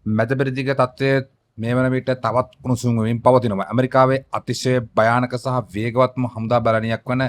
මැදපෙරදිග තත්ත්වය මේ වන විට තවත් උණුසුම් වෙමින් පවතිනවා. ඇමරිකාවේ අතිශය භයානක සහ වේගවත්ම හමුදා බලනියක් වන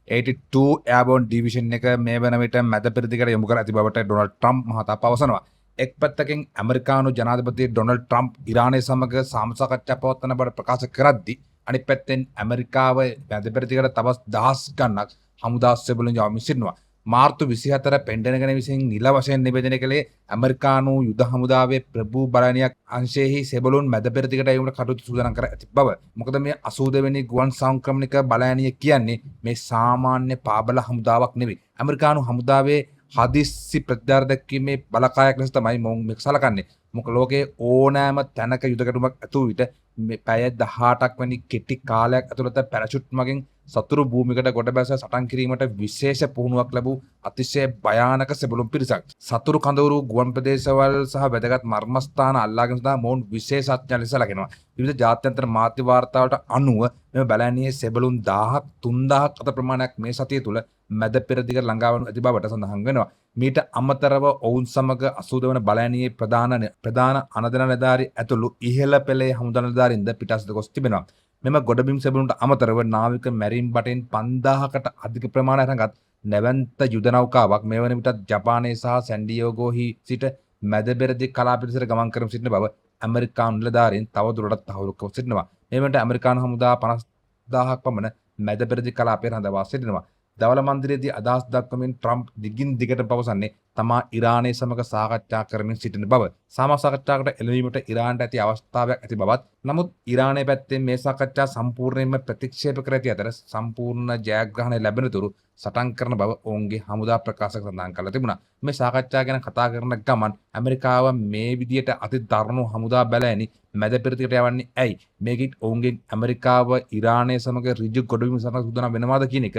82 එයාබෝන් ඩිවිෂන් එක මේ වන විට මැදපෙරදිගට යොමු කර ඇති බවට ඩොනල්ඩ් ට්‍රම්ප් මහතා පවසනවා. එක් පැත්තකින් ඇමරිකානු ජනාධිපති ඩොනල්ඩ් ට්‍රම්ප් ඉරානය සමග සාමසාකච්ඡා පවත්වන බව ප්‍රකාශ කරද්දී අනිත් පැත්තෙන් ඇමරිකාව මැදපෙරදිගට තවත් දහස් ගණනක් හමුදා සෙබළුන් යවමින් සිටිනවා. මාර්තු 24 පෙන්ඩනගන විසින් නිල වශයෙන් නිවේදනය කළේ ඇමරිකානු යුද හමුදාවේ ප්‍රභූ බලනියක් අංශයෙහි සෙබළුන් මැදපෙරදිගට යොමුට කටයුතු සූදානම් කර ඇති බව. මොකද මේ 82 වෙනි ගුවන් සංක්‍රමණික බලයනිය කියන්නේ මේ සාමාන්‍ය පාබල හමුදාවක් නෙවෙයි. ඇමරිකානු හමුදාවේ හදිස්සි ප්‍රතිධාර දැක්වීමේ බලකායක් ලෙස තමයි මොවුන් මේක සලකන්නේ. මොකද ලෝකයේ ඕනෑම තැනක යුද ගැටුමක් ඇති විට මේ පැය 18ක් වැනි කෙටි කාලයක් ඇතුළත පැරෂුට් මගින් සතුරු භූමිකට ගොඩ බැස සටන් කිරීමට විශේෂ පුහුණුවක් ලැබූ අතිශය භයානක සෙබළුන් පිරිසක්. සතුරු කඳවුරු ගුවන් ප්‍රදේශවල සහ වැදගත් මර්මස්ථාන අල්ලාගෙන සඳහා මොවුන් විශේෂඥ ලෙස සැලකෙනවා. විවිධ ජාත්‍යන්තර මාධ්‍ය වාර්තාවට අනුව මෙම බැලෑනියේ සෙබළුන් 1000ක් 3000ක් අතර ප්‍රමාණයක් මේ සතිය තුළ මැද පෙරදිග ළඟා වනු ඇති බවට සඳහන් වෙනවා. මීට අමතරව ඔවුන් සමග 82 වන බැලෑනියේ ප්‍රධාන අනදන නිලධාරී ඇතුළු ඉහළ පෙළේ හමුදා නිලධාරීන්ද පිටස්ත ගොස් තිබෙනවා. මෙම ගොඩබිම් සෙබළුන්ට අමතරව නාවික මැරීන් බටෙන් 5000කට අධික ප්‍රමාණයක් රඟත් නැවන්ත යුද නෞකාවක් මේ වන විටත් ජපානයේ සහ සැන්ඩියෝගෝහි සිට මැදපෙරදිග කලාප පිටසට ගමන් කරමින් සිටින බව ඇමරිකානු නිලධාරීන් තවදුරටත් තහවුරු කර සිටිනවා. මේ වනට ඇමරිකානු හමුදා 50000ක් පමණ මැදපෙරදිග කලාපයේ රඳවා සිටිනවා. දවල මන්දිරයේදී අදහස් දක්වමින් ට්‍රම්ප් දිගින් දිගට පවසන්නේ තමා ඉරානය සමග සාකච්ඡා කරමින් සිටින බව. සාකච්ඡාවකට එළවීමට ඉරානට ඇති අවස්ථාවක් ඇති බවත්, නමුත් ඉරානයේ පැත්තෙන් මේ සාකච්ඡා සම්පූර්ණයෙන්ම ප්‍රතික්ෂේප කර ඇති අතර සම්පූර්ණ ජයග්‍රහණය ලැබෙන තුරු සටන් කරන බව ඔවුන්ගේ හමුදා ප්‍රකාශක සඳහන් කරලා තිබුණා. මේ සාකච්ඡා ගැන කතා කරන ගමන් ඇමරිකාව මේ විදියට අති දරුණු හමුදා බැලෑනි මැදපෙරදිගට යවන්නේ ඇයි? මේකෙන් ඔවුන්ගෙන් ඇමරිකාව ඉරානය සමග ඍජු ගොඩබිම් සටනක් සූදානම් වෙනවාද කියන එක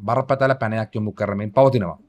බරපතල පැනයක් යොමු කරමින් පවතිනවා.